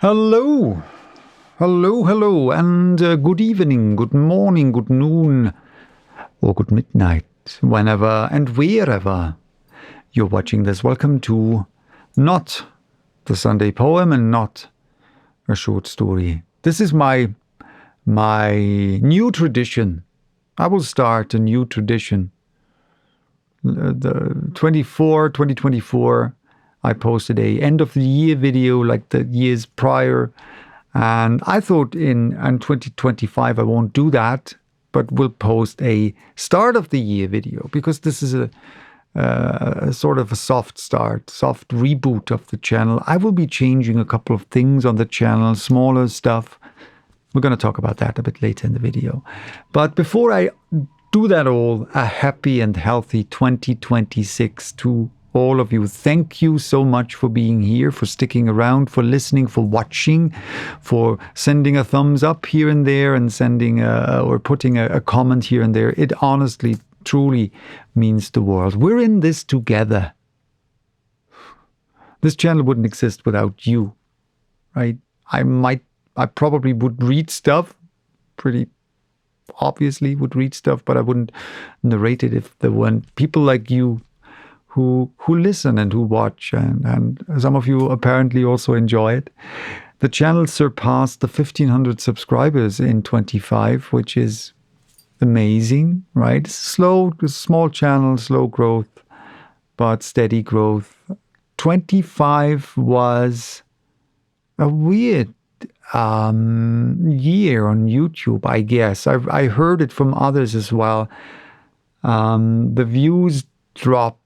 Hello, and good evening, good morning, good noon, or good midnight, whenever and wherever you're watching this. Welcome to not the Sunday poem and not a short story. This is my new tradition. I will start a new tradition. The 2024, I posted a end of the year video like the years prior. And I thought in 2025 I won't do that, but will post a start of the year video because this is a sort of a soft start, soft reboot of the channel. I will be changing a couple of things on the channel, smaller stuff. We're going to talk about that a bit later in the video. But before I do that all, a happy and healthy 2026 to all of you. Thank you so much for being here, for sticking around, for listening, for watching, for sending a thumbs up here and there and sending or putting a comment here and there. It honestly, truly means the world. We're in this together. This channel wouldn't exist without you, right? I probably would read stuff, pretty obviously would read stuff, but I wouldn't narrate it if there weren't people like you who listen and who watch, and some of you apparently also enjoy it. The channel surpassed the 1,500 subscribers in 25, which is amazing, right? It's a small channel, slow growth, but steady growth. 25 was a weird year on YouTube, I guess. I heard it from others as well. The views dropped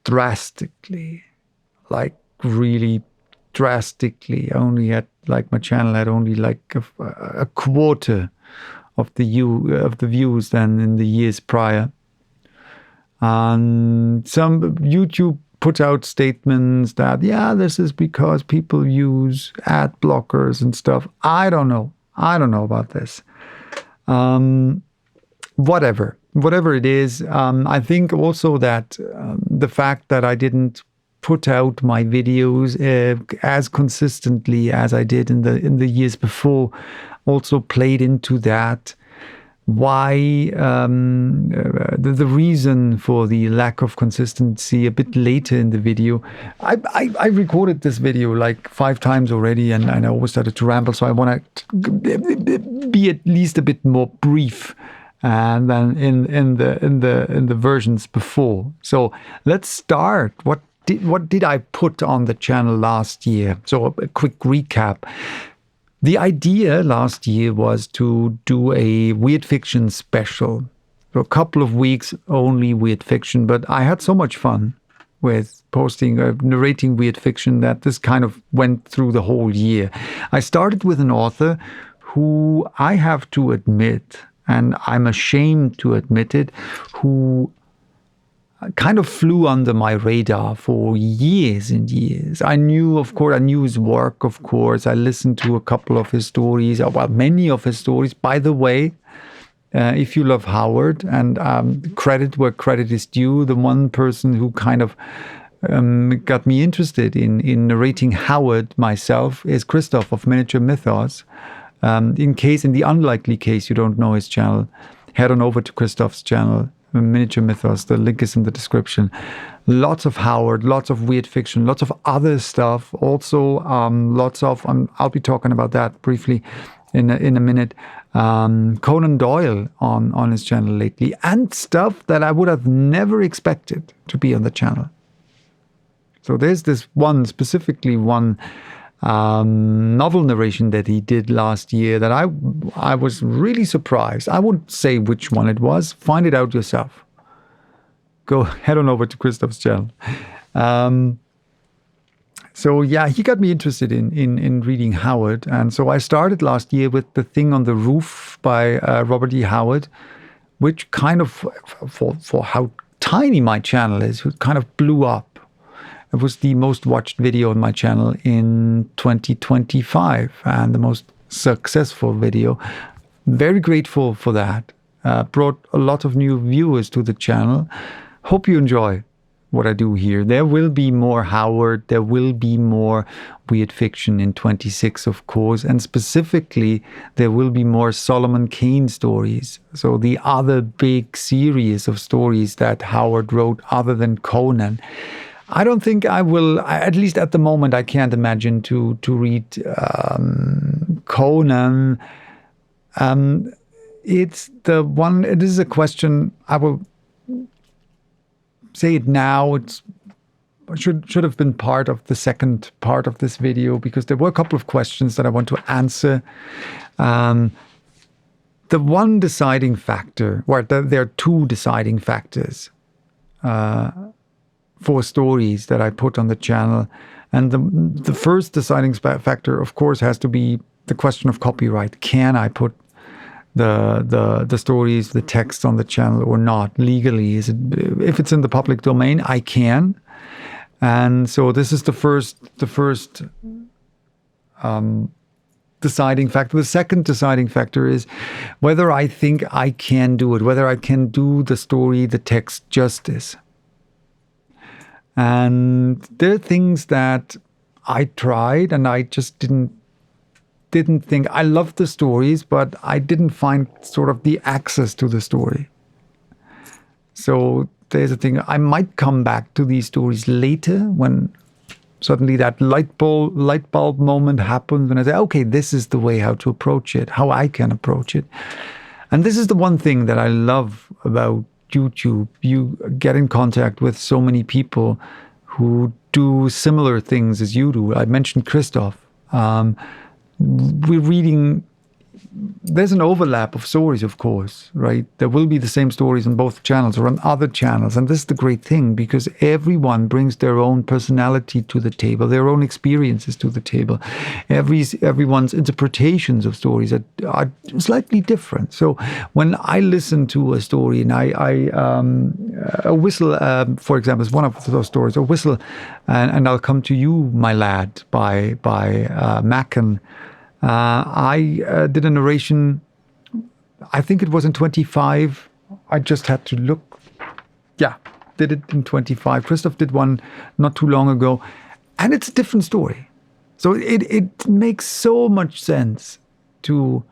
drastically, like really drastically. My channel had only like a quarter of the views than in the years prior. And some YouTube put out statements that, this is because people use ad blockers and stuff. I don't know about this. Whatever it is, I think also that the fact that I didn't put out my videos as consistently as I did in the years before also played into that. Why the reason for the lack of consistency a bit later in the video. I recorded this video like 5 times already, and I always started to ramble, so I want to be at least a bit more brief and then in the versions before. So let's start. What did I put on the channel last year? So a quick recap. The idea last year was to do a weird fiction special. For a couple of weeks only weird fiction, but I had so much fun with posting, narrating weird fiction that this kind of went through the whole year. I started with an author who I have to admit, and I'm ashamed to admit it, who kind of flew under my radar for years and years. I knew his work, of course. I listened to a couple of his stories, many of his stories. By the way, if you love Howard, and credit where credit is due, the one person who kind of got me interested in narrating Howard myself is Kristof of Miniature Mythos. In the unlikely case you don't know his channel, head on over to Kristof's channel, Miniature Mythos. The link is in the description. Lots of Howard, lots of weird fiction, lots of other stuff. Also, lots of, I'll be talking about that briefly in a minute. Conan Doyle on his channel lately, and stuff that I would have never expected to be on the channel. So there's this one novel narration that he did last year that I was really surprised. I won't say which one it was. Find it out yourself. Go head on over to Kristof's channel. He got me interested in reading Howard. And so I started last year with The Thing on the Roof by Robert E. Howard, which kind of, for how tiny my channel is, it kind of blew up. It was the most watched video on my channel in 2025 and the most successful video. Very grateful for that. Brought a lot of new viewers to the channel. Hope you enjoy. what I do here. There will be more Howard, there will be more weird fiction in 26, of course, and specifically there will be more Solomon Kane stories. So the other big series of stories that Howard wrote other than Conan. I don't think I will, at least at the moment, I can't imagine to read Conan. It is a question, I will say it now, it should have been part of the second part of this video, because there were a couple of questions that I want to answer. The one deciding factor, there are two deciding factors for stories that I put on the channel. And the first deciding factor, of course, has to be the question of copyright. Can I put the stories, the text on the channel or not legally? If it's in the public domain, I can. And so this is the first deciding factor. The second deciding factor is whether I think I can do it, whether I can do the story, the text justice. And there are things that I tried and I just didn't think. I loved the stories, but I didn't find sort of the access to the story. So there's a thing. I might come back to these stories later when suddenly that light bulb moment happens, when I say, okay, this is the way how to approach it, how I can approach it. And this is the one thing that I love about YouTube. You get in contact with so many people who do similar things as you do. I mentioned Kristof. We're reading, there's an overlap of stories, of course, right? There will be the same stories on both channels or on other channels. And this is the great thing, because everyone brings their own personality to the table, their own experiences to the table. Everyone's interpretations of stories are slightly different. So when I listen to a story and A Whistle, for example, is one of those stories, A Whistle, and I'll Come to You, My Lad, by Macken. I did a narration, I think it was in 25. I just had to look. Yeah, did it in 25. Kristof did one not too long ago. And it's a different story. So it makes so much sense to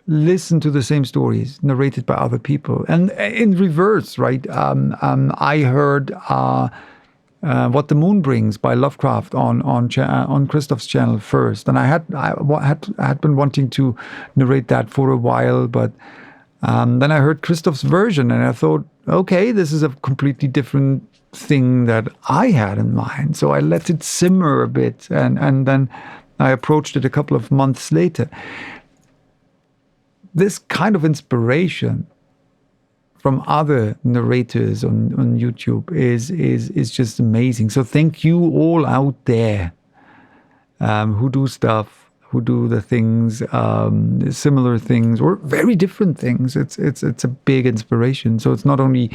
listen to the same stories narrated by other people. And in reverse, right? I heard What the Moon Brings by Lovecraft on Kristof's channel first, and I had been wanting to narrate that for a while, but then I heard Kristof's version, and I thought, okay, this is a completely different thing that I had in mind. So I let it simmer a bit, and then I approached it a couple of months later. This kind of inspiration from other narrators on YouTube is just amazing. So thank you all out there who do stuff, who do the things, similar things, or very different things. It's a big inspiration. So it's not only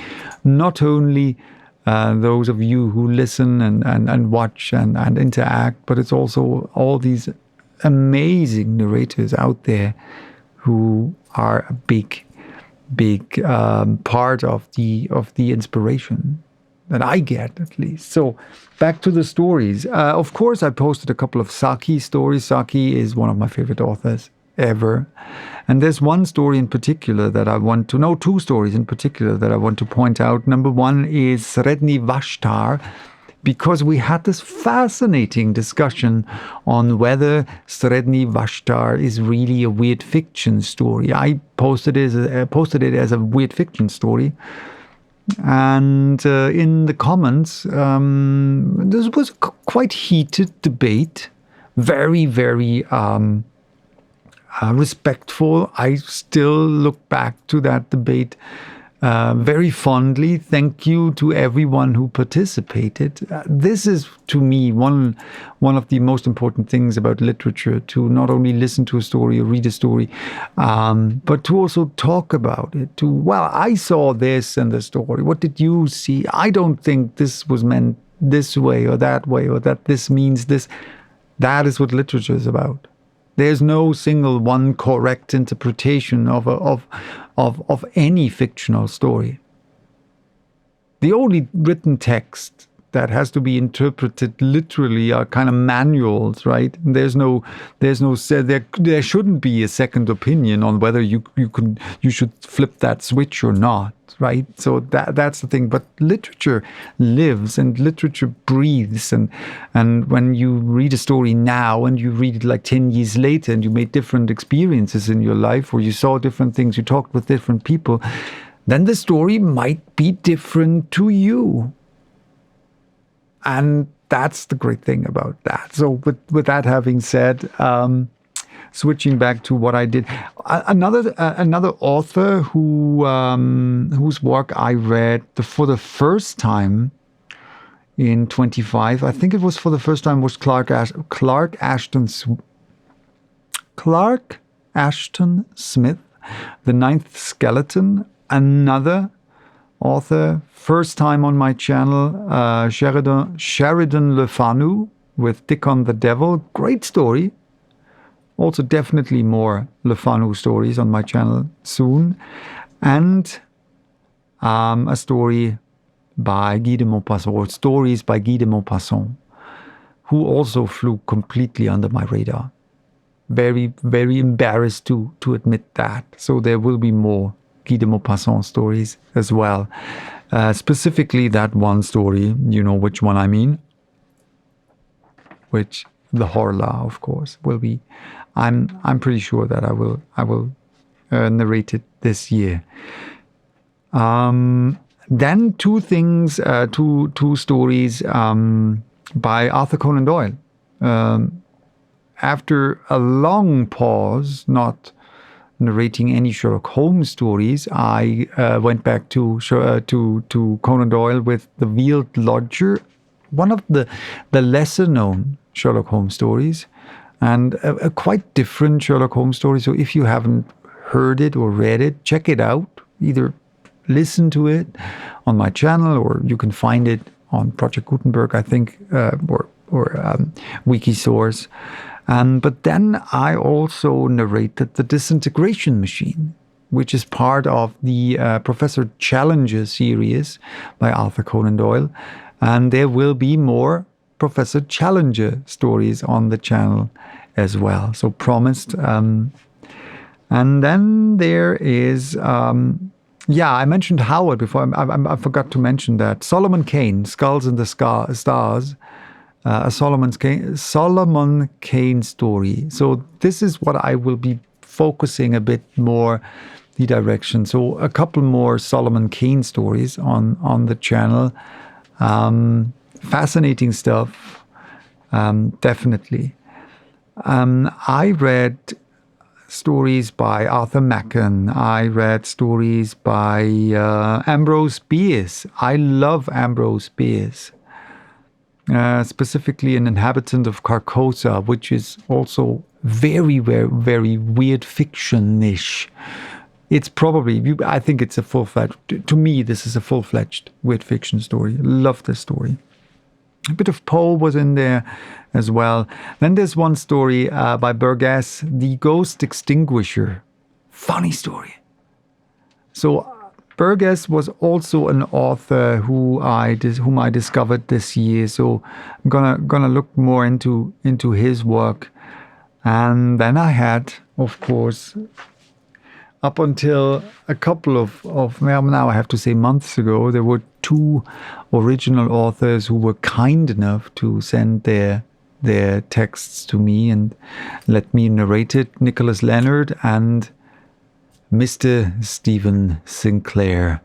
those of you who listen and watch and interact, but it's also all these amazing narrators out there who are a big part of the inspiration that I get, at least. So back to the stories. Of course, I posted a couple of Saki stories. Saki is one of my favorite authors ever. And there's one story in particular that I want to know, two stories in particular that I want to point out. Number one is Sredni Vashtar, because we had this fascinating discussion on whether Sredni Vashtar is really a weird fiction story. I posted it as a weird fiction story. And in the comments, this was a quite heated debate, very, very respectful. I still look back to that debate very fondly. Thank you to everyone who participated. This is, to me, one of the most important things about literature, to not only listen to a story or read a story, but to also talk about it. I saw this in the story. What did you see? I don't think this was meant this way, or that this means this. That is what literature is about. There's no single one correct interpretation of any fictional story. The only written text that has to be interpreted literally are kind of manuals, right? There shouldn't be a second opinion on whether you should flip that switch or not, right? So that's the thing. But literature lives and literature breathes, and when you read a story now and you read it like 10 years later, and you made different experiences in your life, or you saw different things, you talked with different people, then the story might be different to you. And that's the great thing about that. So with that having said, switching back to what I did, another author whose work I read for the first time in 25, I think it was for the first time, was Clark Ashton Smith, The Ninth Skeleton. Another author, first time on my channel, Sheridan Le Fanu with Dick on the Devil. Great story. Also definitely more Le Fanu stories on my channel soon. And a story by Guy de Maupassant, or stories by Guy de Maupassant, who also flew completely under my radar. Very, very embarrassed to admit that. So there will be more Guy de Maupassant stories as well. Specifically that one story, you know which one I mean, which the Horla, of course, will be. I'm pretty sure that I will narrate it this year. Then two stories by Arthur Conan Doyle. After a long pause, not narrating any Sherlock Holmes stories, I went back to Conan Doyle with The Veiled Lodger, one of the lesser known Sherlock Holmes stories, and a quite different Sherlock Holmes story. So if you haven't heard it or read it, check it out. Either listen to it on my channel, or you can find it on Project Gutenberg, I think, or Wikisource. But then I also narrated The Disintegration Machine, which is part of the Professor Challenger series by Arthur Conan Doyle. And there will be more Professor Challenger stories on the channel as well. So promised. And then there is, I mentioned Howard before. I forgot to mention that. Solomon Kane, Skulls in the Stars. A Solomon Kane story. So this is what I will be focusing a bit more the direction. So a couple more Solomon Kane stories on the channel. Fascinating stuff, definitely. I read stories by Arthur Machen. I read stories by Ambrose Bierce. I love Ambrose Bierce. Specifically An Inhabitant of Carcosa, which is also very, very, very weird fiction-ish. It's probably, I think it's a full-fledged, to me, this is a full-fledged weird fiction story. Love this story. A bit of Poe was in there as well. Then there's one story by Burgess, The Ghost Extinguisher. Funny story. So Burgess was also an author whom I discovered this year. So I'm gonna look more into his work. And then I had, of course, up until a couple of now I have to say months ago, there were two original authors who were kind enough to send their texts to me and let me narrate it. Nicholas Leonard and Mr. Stephen Sinclair.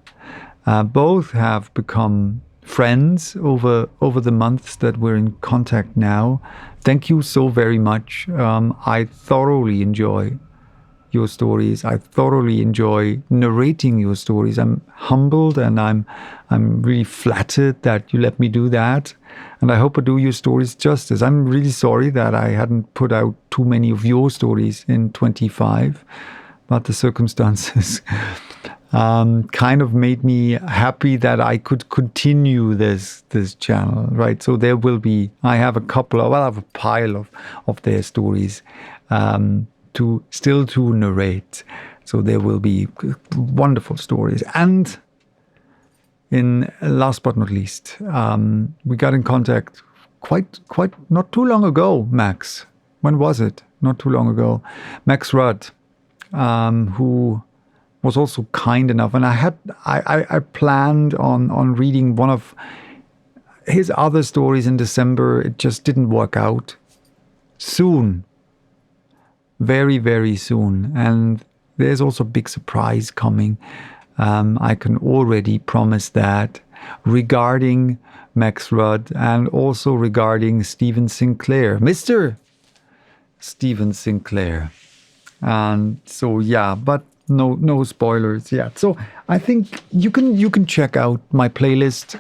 Both have become friends over the months that we're in contact now. Thank you so very much. I thoroughly enjoy your stories. I thoroughly enjoy narrating your stories. I'm humbled and I'm really flattered that you let me do that. And I hope I do your stories justice. I'm really sorry that I hadn't put out too many of your stories in 25, but the circumstances kind of made me happy that I could continue this channel, right? So there will be, I have a pile of their stories to narrate. So there will be wonderful stories. And in last but not least, we got in contact quite not too long ago, Max. When was it? Not too long ago. Max Rudd, who was also kind enough, and I planned on reading one of his other stories in December. It just didn't work out. Soon, very, very soon, and there's also a big surprise coming. I can already promise that regarding Max Rudd and also regarding Stephen Sinclair, Mr. Stephen Sinclair. And so, yeah, but no spoilers yet. So I think you can check out my playlist.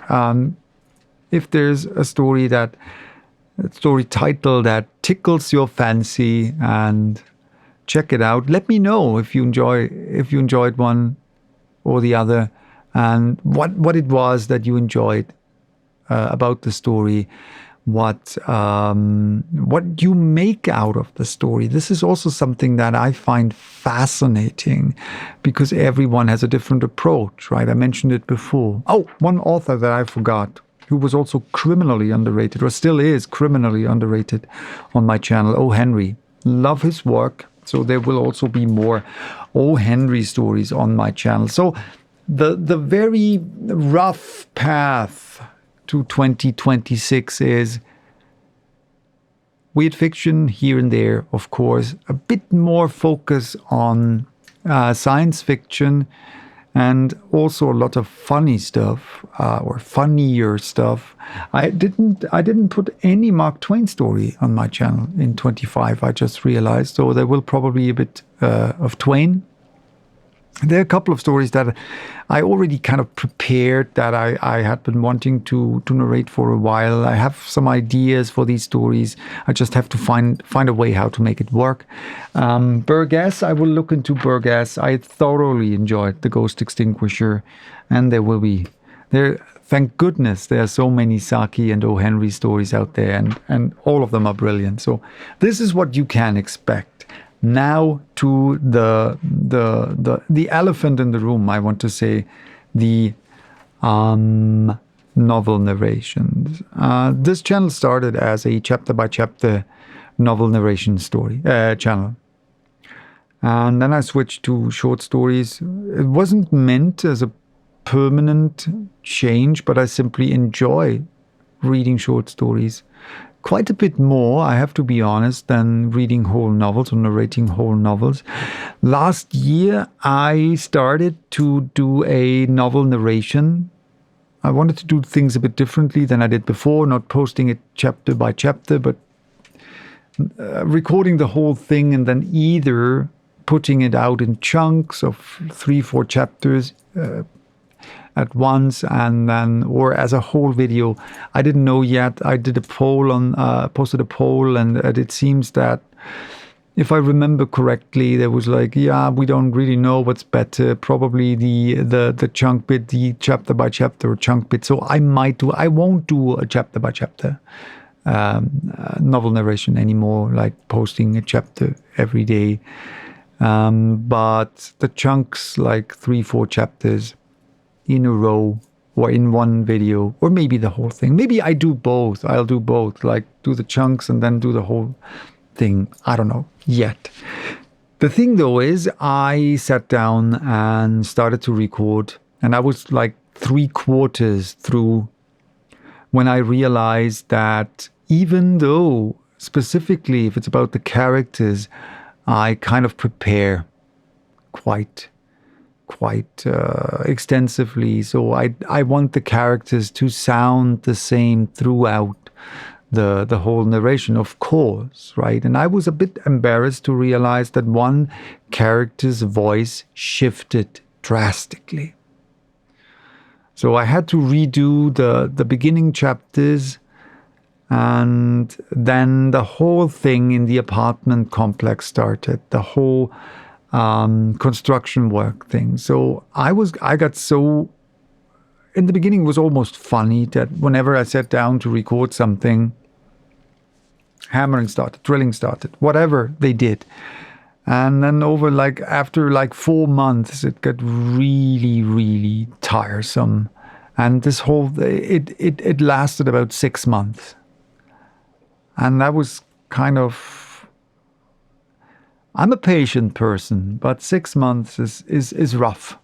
If there's a story title that tickles your fancy, and check it out. Let me know if you enjoyed one or the other, and what it was that you enjoyed about the story, what you make out of the story. This is also something that I find fascinating, because everyone has a different approach, right? I mentioned it before. Oh, one author that I forgot, who was also criminally underrated, or still is criminally underrated on my channel, O. Henry. Love his work. So there will also be more O. Henry stories on my channel. So the very rough path to 2026 is weird fiction here and there, of course, a bit more focus on science fiction, and also a lot of funny stuff, or funnier stuff. I didn't put any Mark Twain story on my channel in 25, I just realized. So there will probably be a bit of Twain. There are a couple of stories that I already kind of prepared, that I had been wanting to narrate for a while. I have some ideas for these stories. I just have to find a way how to make it work. Burgess, I will look into Burgess. I thoroughly enjoyed The Ghost Extinguisher, and thank goodness there are so many Saki and O. Henry stories out there, and all of them are brilliant. So this is what you can expect. Now to the elephant in the room, I want to say, the novel narrations. This channel started as a chapter-by-chapter novel narration story channel. And then I switched to short stories. It wasn't meant as a permanent change, but I simply enjoy reading short stories quite a bit more, I have to be honest, than reading whole novels or narrating whole novels. Last year, I started to do a novel narration. I wanted to do things a bit differently than I did before, not posting it chapter by chapter, but recording the whole thing and then either putting it out in chunks of 3-4 chapters at once, and then, or as a whole video. I didn't know yet. I did a poll posted a poll, and it seems that, if I remember correctly, there was like, yeah, we don't really know what's better. Probably the chunk bit, the chapter by chapter or chunk bit. So I won't do a chapter by chapter novel narration anymore, like posting a chapter every day. But the chunks, like 3-4 chapters in a row or in one video, or maybe the whole thing. Maybe I do both. I'll do both, like do the chunks and then do the whole thing. I don't know yet. The thing though is, I sat down and started to record, and I was like 3/4 through when I realized that even though specifically if it's about the characters, I kind of prepare quite extensively. So I want the characters to sound the same throughout the whole narration, of course, right? And I was a bit embarrassed to realize that one character's voice shifted drastically. So I had to redo the beginning chapters, and then the whole thing in the apartment complex started, the whole construction work thing. So I got so, in the beginning it was almost funny that whenever I sat down to record something, hammering started, drilling started, whatever they did. And then after 4 months, it got really, really tiresome. And this whole, it lasted about 6 months. And that was kind of, I'm a patient person, but 6 months is rough.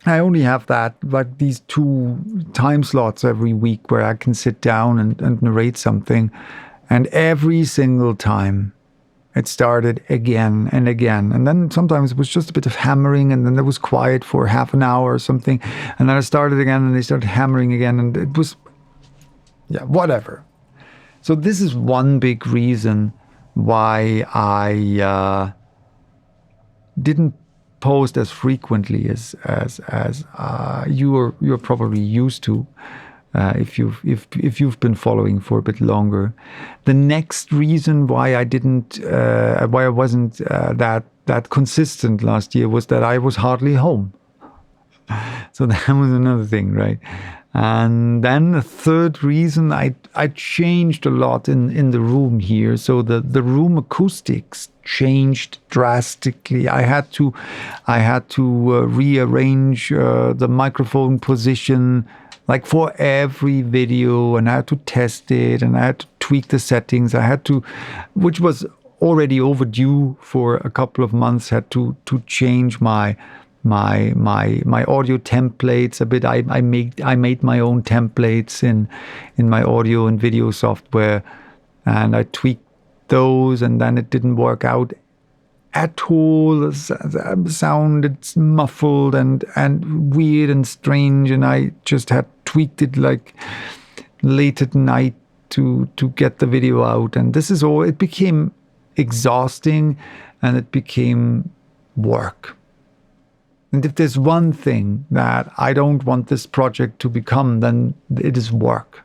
I only have these 2 time slots every week where I can sit down and narrate something. And every single time it started again and again. And then sometimes it was just a bit of hammering, and then there was quiet for half an hour or something. And then I started again, and they started hammering again. And it was, whatever. So this is one big reason why I didn't post as frequently as you're probably used to if you've been following for a bit longer. The next reason why I wasn't that consistent last year was that I was hardly home. So that was another thing, right? And then the third reason, I changed a lot in the room here. So the room acoustics changed drastically. I had to rearrange the microphone position like for every video, and I had to test it, and I had to tweak the settings. I had to, which was already overdue for a couple of months, had to change my audio templates a bit. I made my own templates in my audio and video software, and I tweaked those, and then it didn't work out at all. The sound, it's muffled and weird and strange, and I just had tweaked it like late at night to get the video out. And this is all, it became exhausting, and it became work. And if there's one thing that I don't want this project to become, then it is work.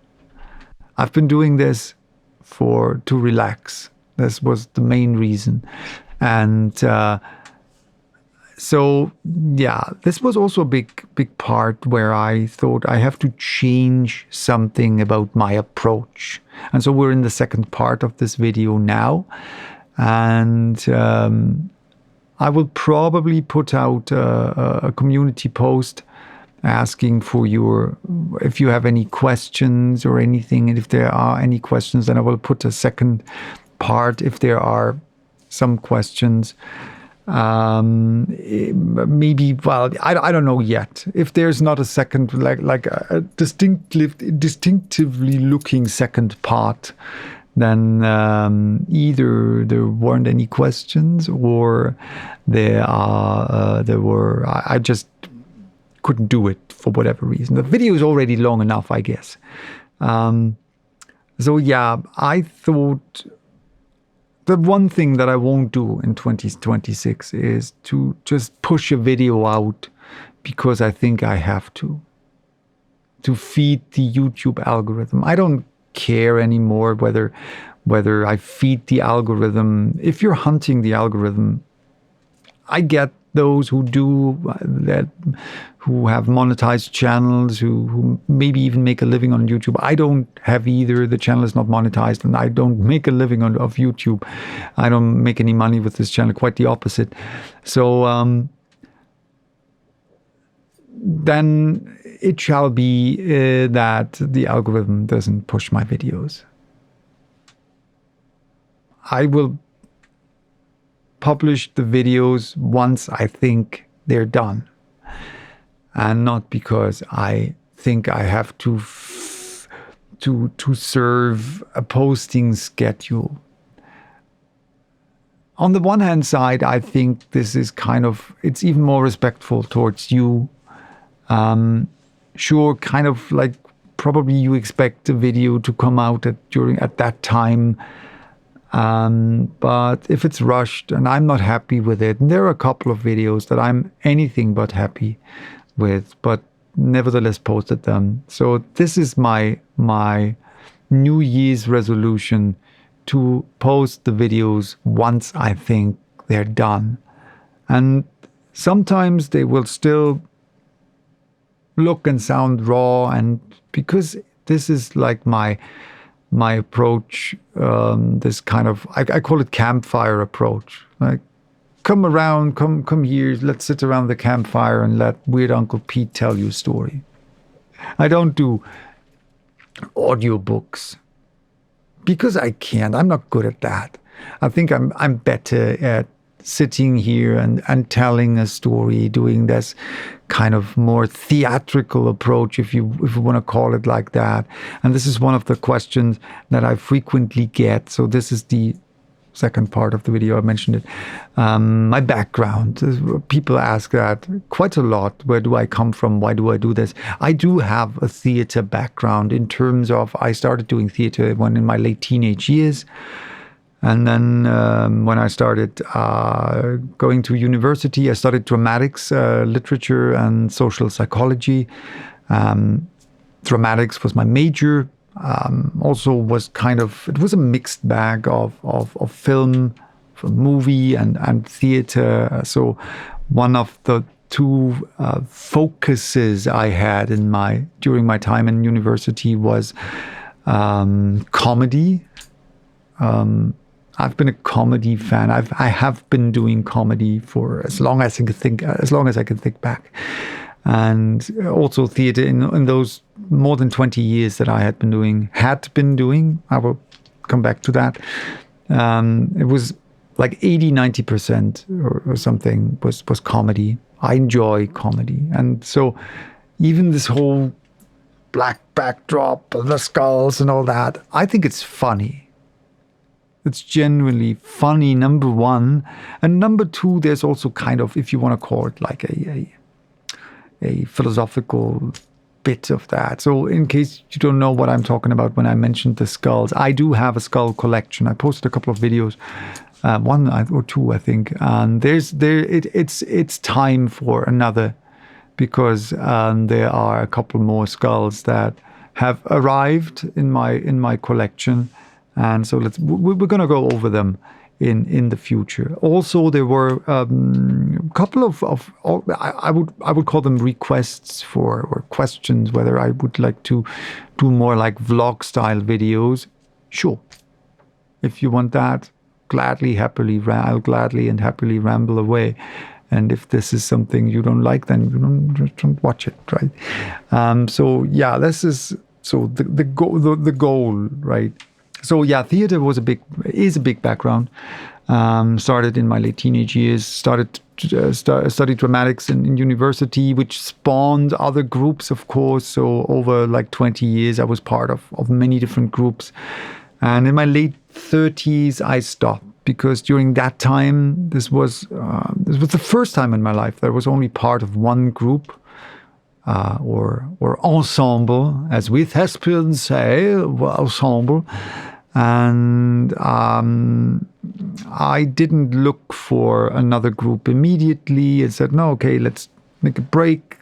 I've been doing this to relax. This was the main reason. And so, this was also a big part where I thought I have to change something about my approach. And so we're in the second part of this video now. And I will probably put out a community post asking for if you have any questions or anything. And if there are any questions, then I will put a second part if there are some questions. Maybe, well, I don't know yet. If there's not a second, like a distinctively looking second part, then either there weren't any questions, or I just couldn't do it for whatever reason. The video is already long enough, I guess. I thought the one thing that I won't do in 2026 is to just push a video out because I think I have to feed the YouTube algorithm. I don't care anymore whether I feed the algorithm. If you're hunting the algorithm, I get those who do that, who have monetized channels, who maybe even make a living on YouTube. I don't have either. The channel is not monetized, and I don't make a living of YouTube. I don't make any money with this channel, quite the opposite. So then it shall be that the algorithm doesn't push my videos. I will publish the videos once I think they're done, and not because I think I have to serve a posting schedule. On the one hand side, I think this is it's even more respectful towards you. Sure, kind of like probably you expect the video to come out at that time. But if it's rushed and I'm not happy with it, and there are a couple of videos that I'm anything but happy with, but nevertheless posted them. So this is my New Year's resolution, to post the videos once I think they're done. And sometimes they will still look and sound raw, and because this is like my approach, this kind of, I call it campfire approach. Like, come around, come here, let's sit around the campfire and let Weird Uncle Pete tell you a story. I don't do audiobooks because I can't. I'm not good at that. I think I'm better at sitting here and telling a story, doing this kind of more theatrical approach, if you want to call it like that. And this is one of the questions that I frequently get. So this is the second part of the video. I mentioned it. My background. People ask that quite a lot. Where do I come from? Why do I do this? I do have a theater background in terms of I started doing theater when in my late teenage years. And then when I started going to university, I studied dramatics, literature, and social psychology. Dramatics was my major. Also was it was a mixed bag of film, movie, and theater. So one of the two focuses I had during my time in university was comedy. I've been a comedy fan. I have been doing comedy for as long as I can think back, and also theater in those more than 20 years that I had been doing. I will come back to that. It was like 80-90% or something was comedy. I enjoy comedy, and so even this whole black backdrop, the skulls, and all that, I think it's funny. It's genuinely funny, number one. And number two, there's also kind of, if you want to call it like a philosophical bit of that. So in case you don't know what I'm talking about when I mentioned the skulls, I do have a skull collection. I posted a couple of videos, one or two, I think. And it's time for another, because there are a couple more skulls that have arrived in my collection. And so we're going to go over them in the future. Also, there were a couple of I would call them requests or questions, whether I would like to do more like vlog style videos. Sure, if you want that, I'll gladly and happily ramble away. And if this is something you don't like, then you don't watch it, right? So yeah, this is the goal, right? So yeah, theater is a big background. Started in my late teenage years. Studied dramatics in university, which spawned other groups, of course. So over like 20 years, I was part of many different groups. And in my late 30s, I stopped, because during that time, this was the first time in my life that I was only part of one group. Or ensemble, as we thespians say, ensemble. And I didn't look for another group immediately and said, no, okay, let's make a break.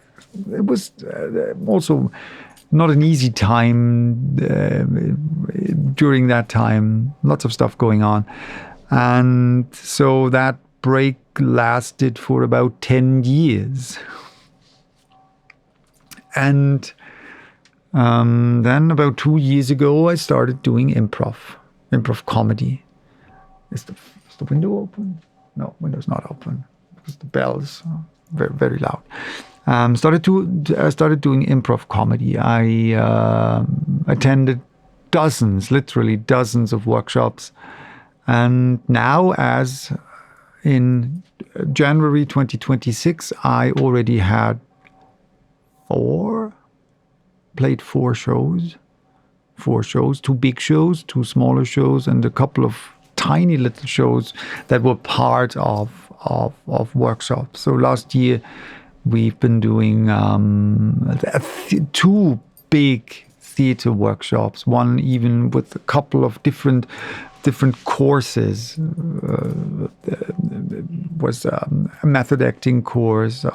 It was also not an easy time during that time, lots of stuff going on. And so that break lasted for about 10 years. And then about 2 years ago, I started doing improv comedy. Is the window open? No, window's not open, because the bell's very, very loud. I started doing improv comedy. I attended literally dozens of workshops. And now, as in January 2026, I already had played four shows, 2 big shows, 2 smaller shows, and a couple of tiny little shows that were part of workshops. So last year we've been doing 2 big theater workshops, one even with a couple of different courses. Was a method acting course,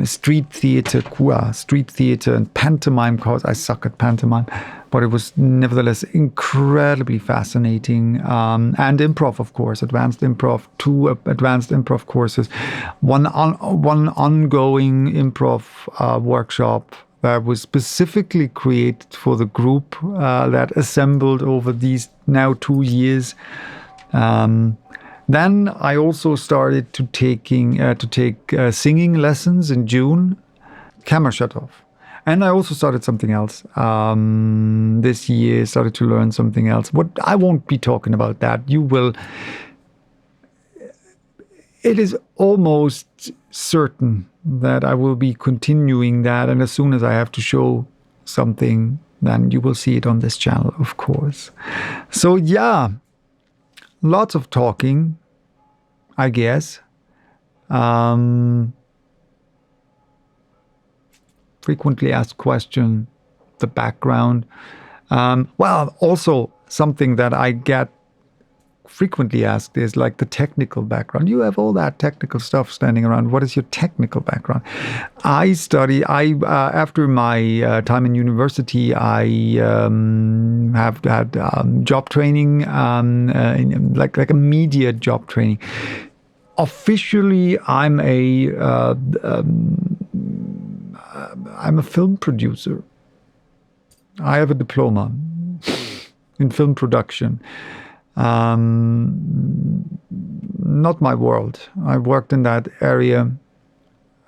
street theater and pantomime course. I suck at pantomime, but it was nevertheless incredibly fascinating. And improv, of course, advanced improv, 2 advanced improv courses, one ongoing improv workshop that was specifically created for the group that assembled over these now 2 years. Then I also started to take singing lessons in June. Camera shut off. And I also started something else this year, started to learn something else. What I won't be talking about that. You will. It is almost certain that I will be continuing that. And as soon as I have to show something, then you will see it on this channel, of course. So yeah, lots of talking, I guess. Frequently asked question, the background. Well, also something that I get frequently asked is like the technical background. You have all that technical stuff standing around. What is your technical background? After my time in university, I have had job training, like a media job training. Officially, I'm a film producer. I have a diploma in film production. Not my world. I worked in that area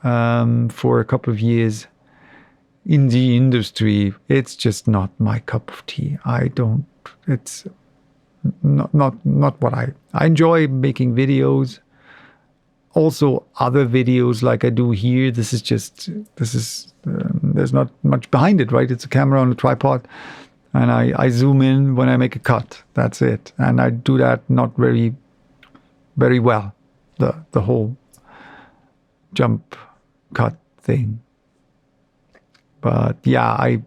for a couple of years in the industry. It's just not my cup of tea. It's not what I enjoy making videos. Also other videos like I do here. There's not much behind it, right? It's a camera on a tripod. And I zoom in when I make a cut. That's it. And I do that not very, very well. The whole jump cut thing. But yeah, I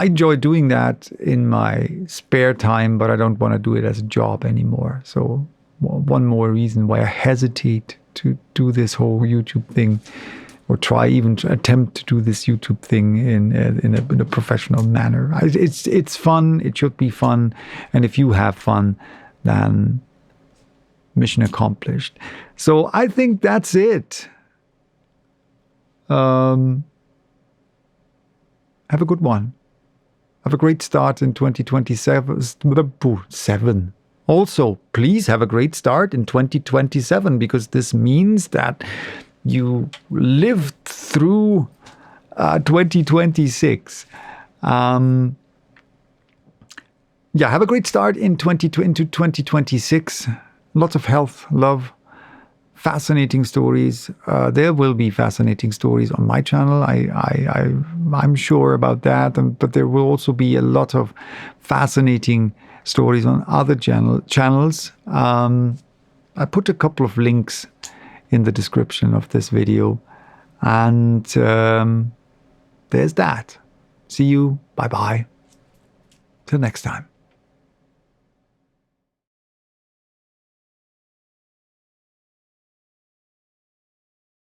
enjoy doing that in my spare time, but I don't want to do it as a job anymore. So one more reason why I hesitate to do this whole YouTube thing, or try even to attempt to do this YouTube thing in a professional manner. It's fun. It should be fun. And if you have fun, then mission accomplished. So I think that's it. Have a good one. Have a great start in 2027. Also, please have a great start in 2027, because this means that you lived through 2026. Have a great start into 2026. Lots of health, love, fascinating stories. There will be fascinating stories on my channel. I'm sure about that. But there will also be a lot of fascinating stories on other channels. I put a couple of links in the description of this video. And there's that. See you. Bye-bye. Till next time.